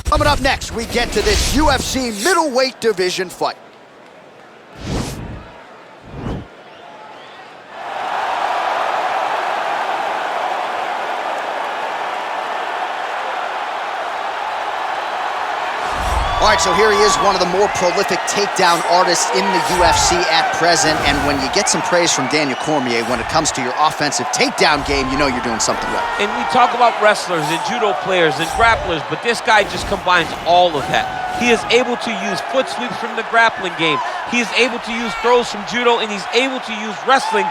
Coming up next, we get to this UFC middleweight division fight. All right, so here he is, one of the more prolific takedown artists in the UFC at present. And when you get some praise from Daniel Cormier when it comes to your offensive takedown game, you know you're doing something right. And we talk about wrestlers and judo players and grapplers, but this guy just combines all of that. He is able to use foot sweeps from the grappling game. He is able to use throws from judo, and he's able to use wrestling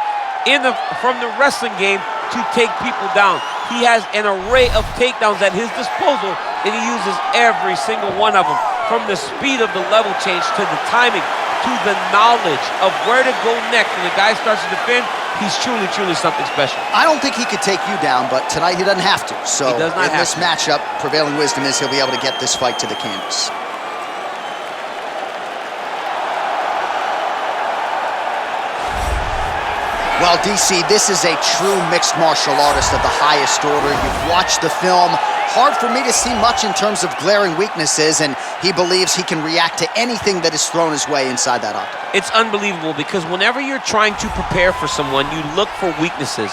from the wrestling game to take people down. He has an array of takedowns at his disposal, and he uses every single one of them. From the speed of the level change to the timing to the knowledge of where to go next when the guy starts to defend, he's truly, truly something special. I don't think he could take you down, but tonight he doesn't have to. So in this matchup, prevailing wisdom is he'll be able to get this fight to the canvas. Well, DC, this is a true mixed martial artist of the highest order. You've watched the film. Hard for me to see much in terms of glaring weaknesses, and he believes he can react to anything that is thrown his way inside that octagon. It's unbelievable because whenever you're trying to prepare for someone, you look for weaknesses.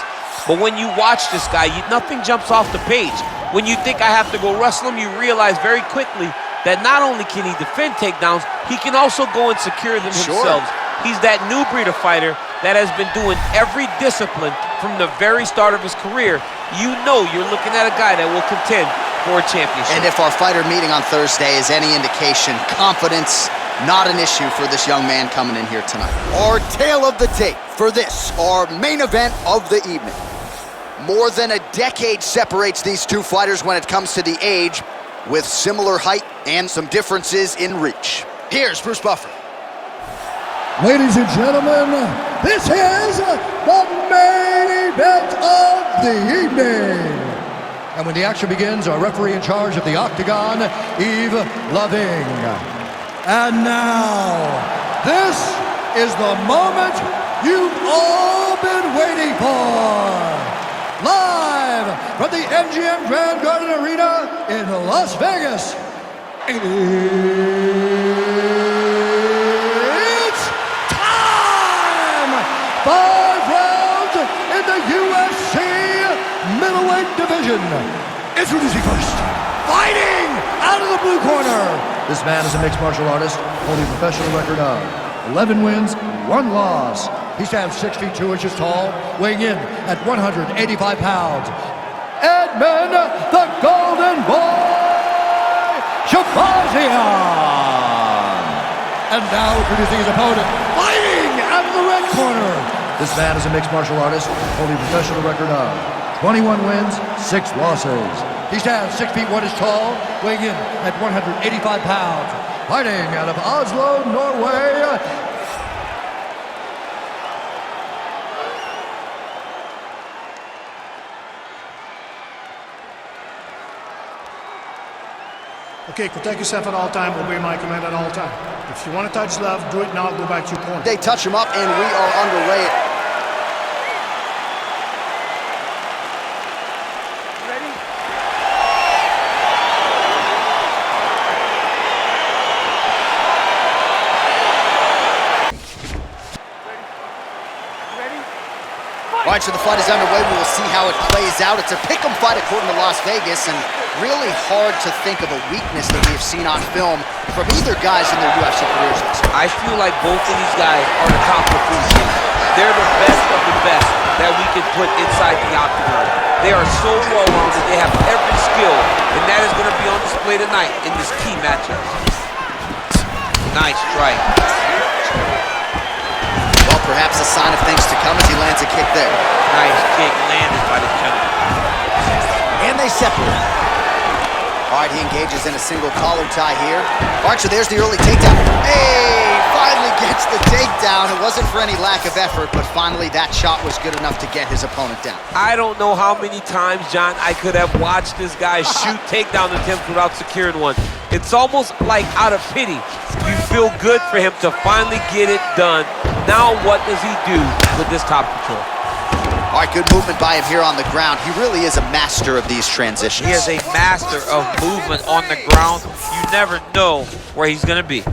But when you watch this guy, nothing jumps off the page. When you think I have to go wrestle him, you realize very quickly that not only can he defend takedowns, he can also go and secure them himself. He's that new breed of fighter that has been doing every discipline from the very start of his career. You know you're looking at a guy that will contend for a championship. And if our fighter meeting on Thursday is any indication, confidence, not an issue for this young man coming in here tonight. Our tale of the tape for this, our main event of the evening. More than a decade separates these two fighters when it comes to the age, with similar height and some differences in reach. Here's Bruce Buffer. Ladies and gentlemen, this is the main event of the evening. And when the action begins, our referee in charge of the octagon, Yves Loving. And now, this is the moment you've all been waiting for. Live from the MGM Grand Garden Arena in Las Vegas. Division. Introducing first, fighting out of the blue corner. This man is a mixed martial artist, holding a professional record of 11 wins, 1 loss. He stands 6 feet 2 inches tall, weighing in at 185 pounds. Edmen, the Golden Boy, Shahbazyan. And now introducing his opponent, fighting out of the red corner. This man is a mixed martial artist, holding a professional record of 21 wins, 6 losses. He stands 6 feet 1 inches tall, weighing in at 185 pounds. Fighting out of Oslo, Norway. Okay, protect yourself at all time, obey my command at all time. If you want to touch love, do it now, go back to your corner. They touch him up and we are underway. All right, so the fight is underway. We will see how it plays out. It's a pick'em fight according to Las Vegas, and really hard to think of a weakness that we have seen on film from either guys in their UFC careers. I feel like both of these guys are the top of the food chain. They're the best of the best that we could put inside the octagon. They are so well-rounded. They have every skill, and that is going to be on display tonight in this key matchup. Nice strike. Perhaps a sign of things to come as he lands a kick there. Nice kick landed by the gentleman. And they separate. All right, he engages in a single collar tie here. All right, so there's the early takedown. Hey, finally gets the takedown. It wasn't for any lack of effort, but finally that shot was good enough to get his opponent down. I don't know how many times, John, I could have watched this guy shoot takedown attempts without securing one. It's almost like out of pity. You feel good for him to finally get it done. Now what does he do with this top control? All right, good movement by him here on the ground. He really is a master of these transitions. He is a master of movement on the ground. You never know where he's gonna be.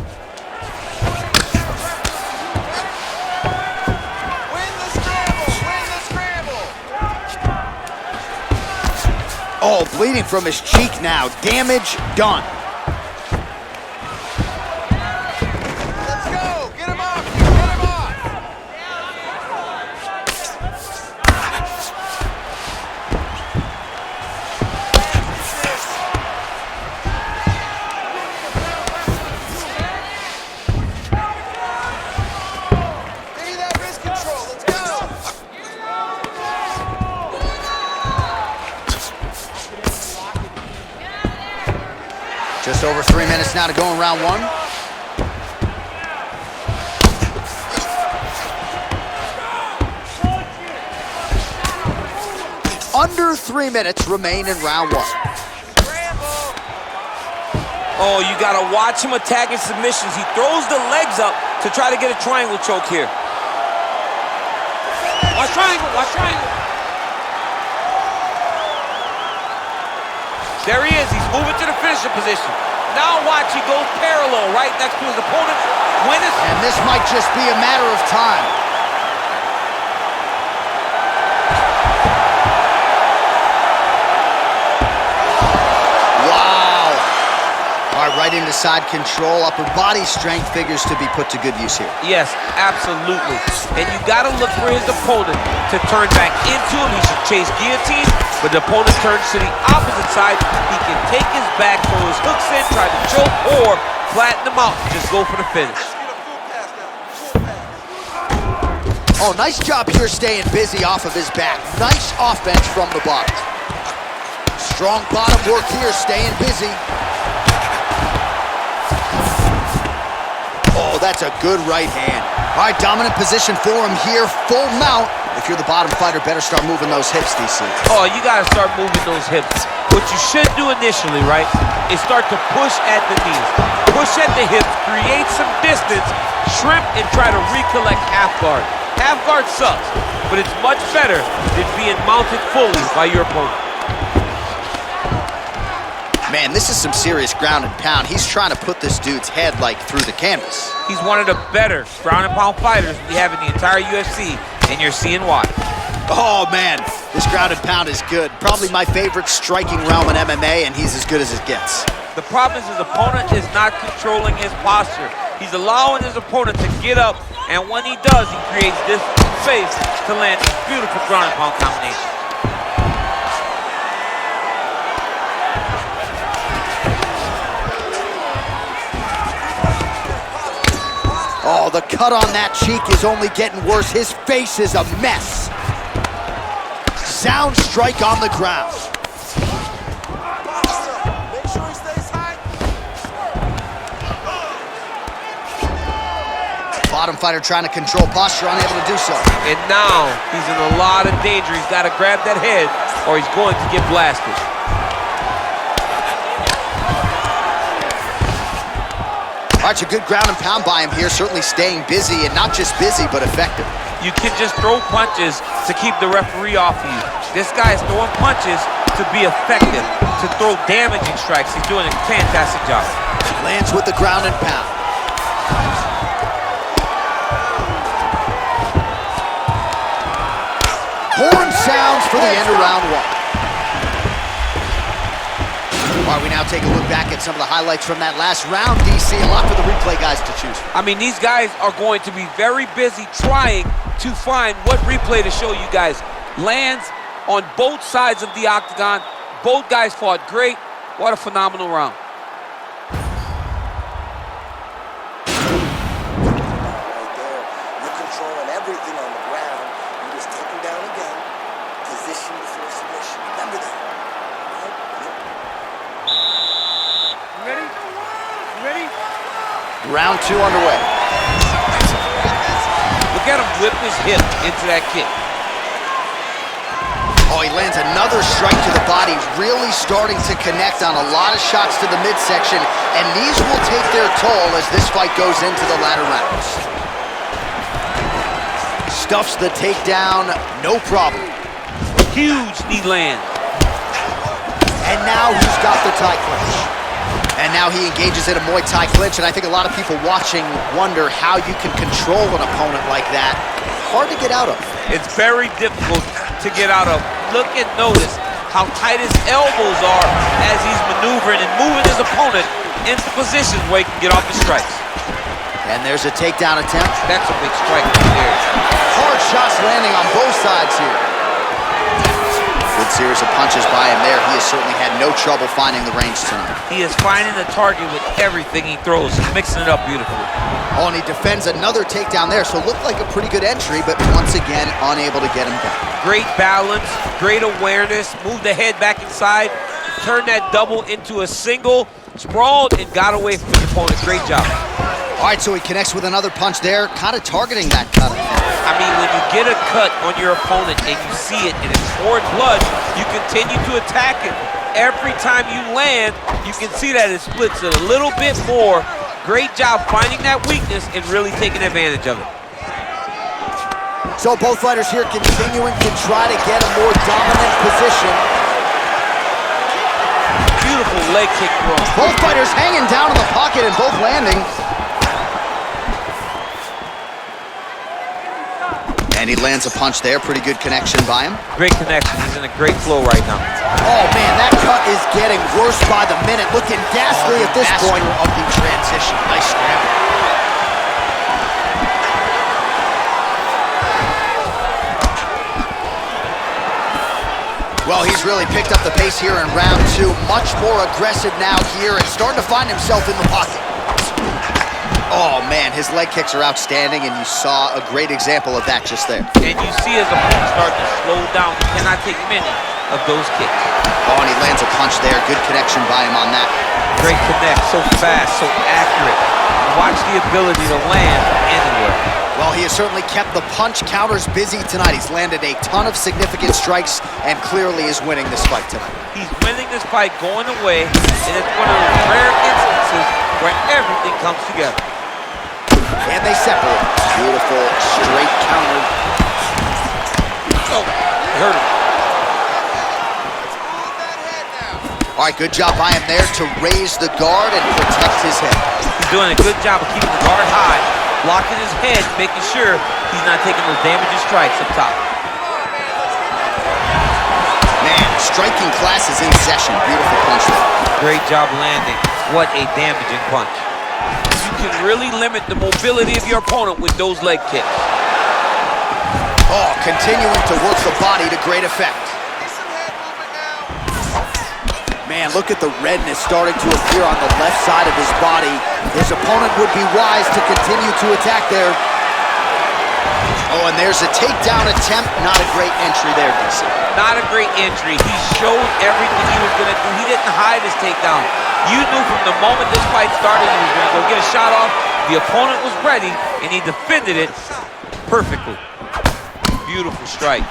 Oh, bleeding from his cheek now. Damage done. Let's go. Get him off. Get him off. Give me that wrist control. Let's go. Just over 3 minutes now to go in round one. Under 3 minutes remain in round one. Oh, you gotta watch him attacking submissions. He throws the legs up to try to get a triangle choke here. Watch triangle, watch triangle. There he is, he's moving to the finisher position. Now watch, he goes parallel right next to his opponent. And this might just be a matter of time. Wow. All right, right into side control. Upper body strength figures to be put to good use here. Yes, absolutely. And you gotta look for his opponent to turn back into him. He should chase guillotine, but the opponent turns to the opposite side. He can take his back, throw his hooks in, try to choke, or flatten him out and just go for the finish. Oh, nice job here staying busy off of his back. Nice offense from the bottom. Strong bottom work here, staying busy. Oh, that's a good right hand. All right, dominant position for him here, full mount. If you're the bottom fighter, better start moving those hips, DC. Oh, you gotta start moving those hips. What you should do initially, right, is start to push at the knees. Push at the hips, create some distance, shrimp, and try to recollect half guard. Half guard sucks, but it's much better than being mounted fully by your opponent. Man, this is some serious ground and pound. He's trying to put this dude's head like through the canvas. He's one of the better ground and pound fighters we have in the entire UFC, and you're seeing why. Oh man, this ground and pound is good. Probably my favorite striking realm in MMA, and he's as good as it gets. The problem is his opponent is not controlling his posture. He's allowing his opponent to get up, and when he does, he creates this space to land a beautiful ground and pound combination. Oh, the cut on that cheek is only getting worse. His face is a mess. Sound strike on the ground. Make sure he stays high. Bottom fighter trying to control posture, unable to do so. And now he's in a lot of danger. He's got to grab that head or he's going to get blasted. All right, it's a good ground and pound by him here, certainly staying busy, and not just busy, but effective. You can just throw punches to keep the referee off of you. This guy is throwing punches to be effective, to throw damaging strikes. He's doing a fantastic job. Lands with the ground and pound. Horn sounds for the end of round one. All right, we now take a look back at some of the highlights from that last round, DC. A lot for the replay guys to choose from. I mean, these guys are going to be very busy trying to find what replay to show you guys. Lands on both sides of the octagon. Both guys fought great. What a phenomenal round. Right there. You're controlling everything on the ground. You just take him down again. Position for submission. Remember that. Ready? You ready? Round two underway. Look at him whip his hip into that kick. Oh, he lands another strike to the body, really starting to connect on a lot of shots to the midsection, and these will take their toll as this fight goes into the latter rounds. Stuffs the takedown, no problem. Huge knee land. And now he's got the Thai clinch. And now he engages in a Muay Thai clinch, and I think a lot of people watching wonder how you can control an opponent like that. Hard to get out of. It's very difficult to get out of. Look and notice how tight his elbows are as he's maneuvering and moving his opponent into positions where he can get off his strikes. And there's a takedown attempt. That's a big strike right there. Hard shots landing on both sides here. Good series of punches by him there. He has certainly had no trouble finding the range tonight. He is finding the target with everything he throws. He's mixing it up beautifully. Oh, and he defends another takedown there, so it looked like a pretty good entry, but once again, unable to get him down. Great balance, great awareness, moved the head back inside, turned that double into a single, sprawled, and got away from his opponent. Great job. All right, so he connects with another punch there, kind of targeting that cut. I mean, when you get a cut on your opponent and you see it and it's pouring blood, you continue to attack it. Every time you land, you can see that it splits it a little bit more. Great job finding that weakness and really taking advantage of it. So both fighters here continuing to try to get a more dominant position. Beautiful leg kick throw. Both fighters hanging down in the pocket and both landing. And he lands a punch there. Pretty good connection by him. Great connection. He's in a great flow right now. Oh, man, that cut is getting worse by the minute. Looking ghastly at this point. Of the transition. Nice scramble. Well, he's really picked up the pace here in round two. Much more aggressive now here and starting to find himself in the pocket. Oh, man, his leg kicks are outstanding, and you saw a great example of that just there. And you see his opponent start to slow down. He cannot take many of those kicks. Oh, and he lands a punch there. Good connection by him on that. Great connect, so fast, so accurate. Watch the ability to land anywhere. Well, he has certainly kept the punch counters busy tonight. He's landed a ton of significant strikes and clearly is winning this fight tonight. He's winning this fight going away, and it's one of those rare instances where everything comes together. And they separate. Beautiful, straight counter. Oh, hurt him. All right, good job by him there to raise the guard and protect his head. He's doing a good job of keeping the guard high, blocking his head, making sure he's not taking those damaging strikes up top. Man, striking class is in session. Beautiful punch there. Great job landing. What a damaging punch. You can really limit the mobility of your opponent with those leg kicks. Oh, continuing to work the body to great effect. Man, look at the redness starting to appear on the left side of his body. His opponent would be wise to continue to attack there. Oh, and there's a takedown attempt. Not a great entry there, DC. Not a great entry. He showed everything he was going to do. He didn't hide his takedown. You knew from the moment this fight started he was going to go get a shot off. The opponent was ready, and he defended it perfectly. Beautiful strike.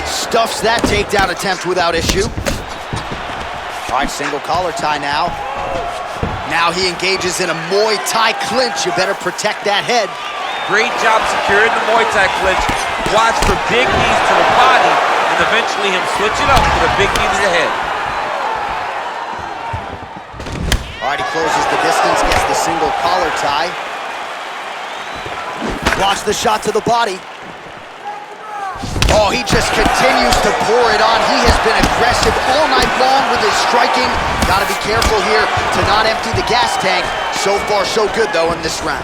Stuffs that takedown attempt without issue. All right, single collar tie now. Now he engages in a Muay Thai clinch. You better protect that head. Great job securing the Muay Thai clinch. Watch for big knees to the body, and eventually him switch it up with a big knee to the head. All right, he closes the distance, gets the single collar tie. Watch the shot to the body. Oh, he just continues to pour it on. He has been aggressive all night long with his striking. Got to be careful here to not empty the gas tank. So far, so good, though, in this round.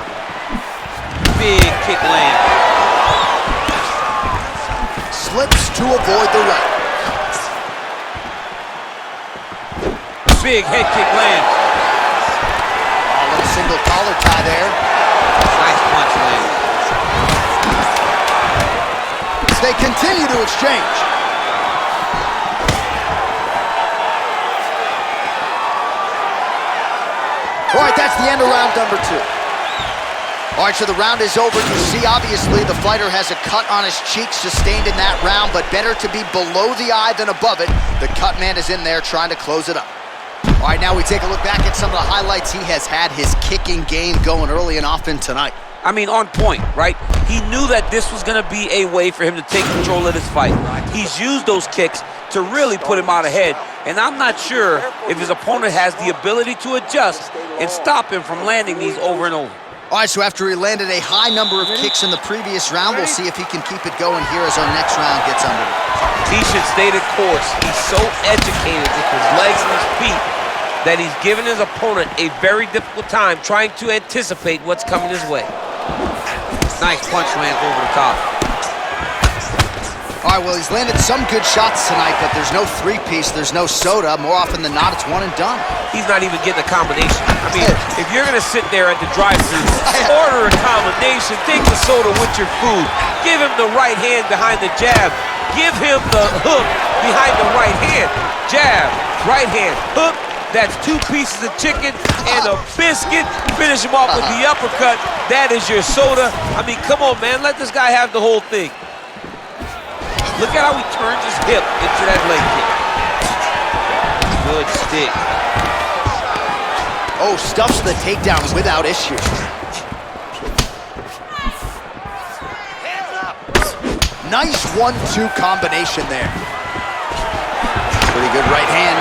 Big kick land. Slips to avoid the right. Big head kick lands. A little single collar tie there. Nice punch land. They continue to exchange. All right, that's the end of round number two. All right, so the round is over. You see, obviously, the fighter has a cut on his cheek sustained in that round, but better to be below the eye than above it. The cut man is in there trying to close it up. All right, now we take a look back at some of the highlights. He has had his kicking game going early and often tonight. I mean, on point, right? He knew that this was going to be a way for him to take control of this fight. He's used those kicks to really put him out ahead, and I'm not sure if his opponent has the ability to adjust and stop him from landing these over and over. All right, so after he landed a high number of kicks in the previous round, we'll see if he can keep it going here as our next round gets underway. He should stay the course. He's so educated with his legs and his feet that he's given his opponent a very difficult time trying to anticipate what's coming his way. Nice punch lands over the top. All right, well, he's landed some good shots tonight, but there's no three-piece, there's no soda. More often than not, it's one and done. He's not even getting a combination. I mean, if you're gonna sit there at the drive-thru, order a combination, take the soda with your food, give him the right hand behind the jab, give him the hook behind the right hand, jab, right hand, hook. That's 2 pieces of chicken and a biscuit. Finish him off with the uppercut. That is your soda. I mean, come on, man. Let this guy have the whole thing. Look at how he turns his hip into that leg kick. Good stick. Oh, stuffs the takedown without issue. Nice 1-2 combination there. Pretty good right hand.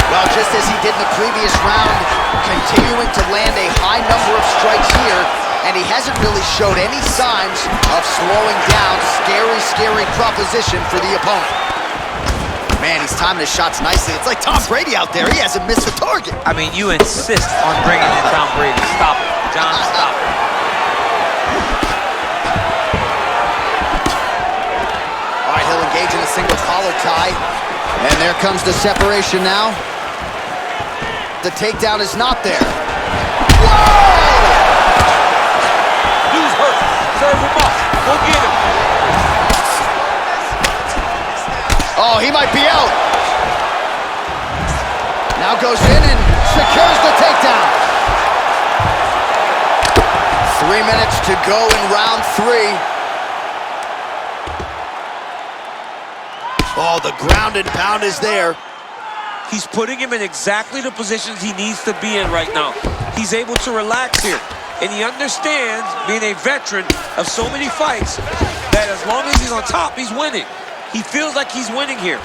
Well, just as he did in the previous round, continuing to land a high number of strikes here, and he hasn't really showed any signs of slowing down. Scary, scary proposition for the opponent. Man, he's timing his shots nicely. It's like Tom Brady out there. He hasn't missed a target. I mean, you insist on bringing in Tom Brady. Stop it. John, stop it. All right, he'll engage in a single collar tie. And there comes the separation now. The takedown is not there. Whoa! Dude's hurt. Serve him up. Go get him. Oh, he might be out. Now goes in and secures the takedown. 3 minutes to go in round 3. Oh, the ground and pound is there. He's putting him in exactly the positions he needs to be in right now. He's able to relax here. And he understands, being a veteran of so many fights, that as long as he's on top, he's winning. He feels like he's winning here.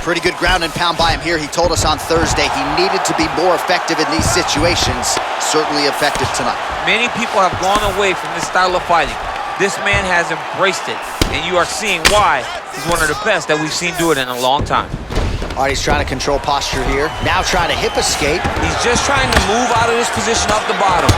Pretty good ground and pound by him here. He told us on Thursday he needed to be more effective in these situations. Certainly effective tonight. Many people have gone away from this style of fighting. This man has embraced it, and you are seeing why he's one of the best that we've seen do it in a long time. All right, he's trying to control posture here. Now trying to hip escape. He's just trying to move out of this position up the bottom.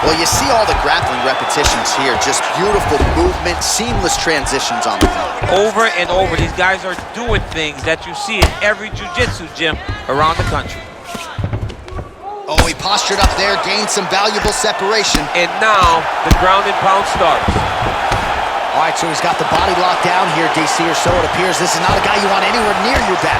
Well, you see all the grappling repetitions here. Just beautiful movement, seamless transitions on the ground. Over and over, these guys are doing things that you see in every jiu-jitsu gym around the country. Oh, he postured up there, gained some valuable separation. And now, the ground and pound starts. All right, so he's got the body locked down here, DC, or so it appears. This is not a guy you want anywhere near your back.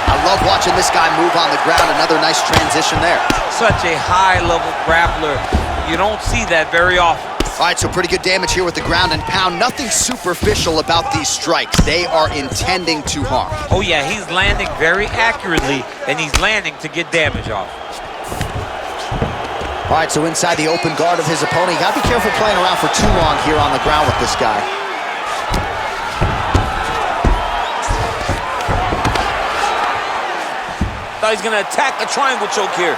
I love watching this guy move on the ground. Another nice transition there. Such a high-level grappler. You don't see that very often. All right, so pretty good damage here with the ground and pound. Nothing superficial about these strikes. They are intending to harm. Oh, yeah, he's landing very accurately, and he's landing to get damage off. All right, so inside the open guard of his opponent. You gotta be careful playing around for too long here on the ground with this guy. Thought he's gonna attack the triangle choke here.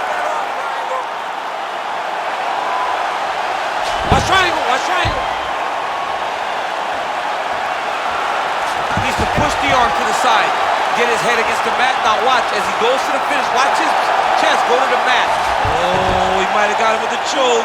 Watch triangle, watch triangle. Needs to push the arm to the side. Get his head against the mat. Now watch as he goes to the finish. Watch his chest go to the mat. Oh, he might have got him with a choke.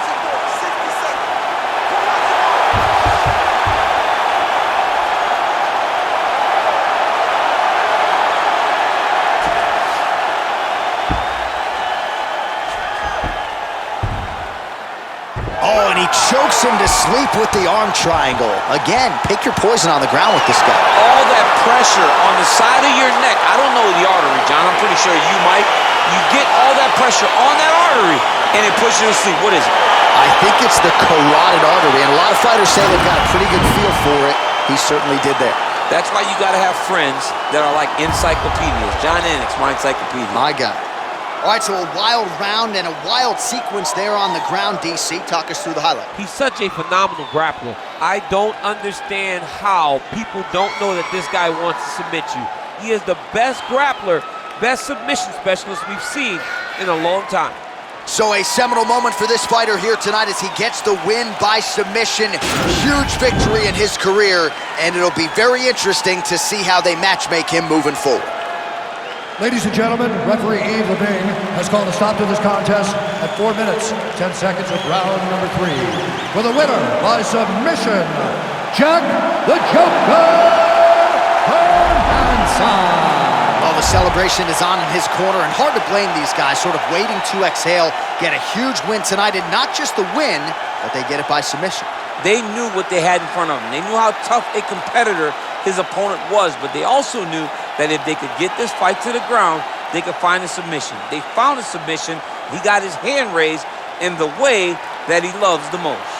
Oh, and he chokes him to sleep with the arm triangle. Again, pick your poison on the ground with this guy. All that pressure on the side of your neck. I don't know the artery, John. I'm pretty sure you might. You get all that pressure on that artery, and it pushes you to sleep. What is it? I think it's the carotid artery, and a lot of fighters say they've got a pretty good feel for it. He certainly did there. That's why you got to have friends that are like encyclopedias. John Ennick's my encyclopedia. My God. All right, so a wild round and a wild sequence there on the ground, DC. Talk us through the highlight. He's such a phenomenal grappler. I don't understand how people don't know that this guy wants to submit you. He is the best grappler, best submission specialist we've seen in a long time. So a seminal moment for this fighter here tonight as he gets the win by submission. Huge victory in his career, and it'll be very interesting to see how they matchmake him moving forward. Ladies and gentlemen, referee Edmen has called a stop to this contest at 4 minutes, 10 seconds of round number 3. For the winner by submission, Jack the Joker Hermansson. Well, the celebration is on in his corner, and hard to blame these guys, sort of waiting to exhale, get a huge win tonight, and not just the win, but they get it by submission. They knew what they had in front of them. They knew how tough a competitor his opponent was, but they also knew that if they could get this fight to the ground, they could find a submission. They found a submission. He got his hand raised in the way that he loves the most.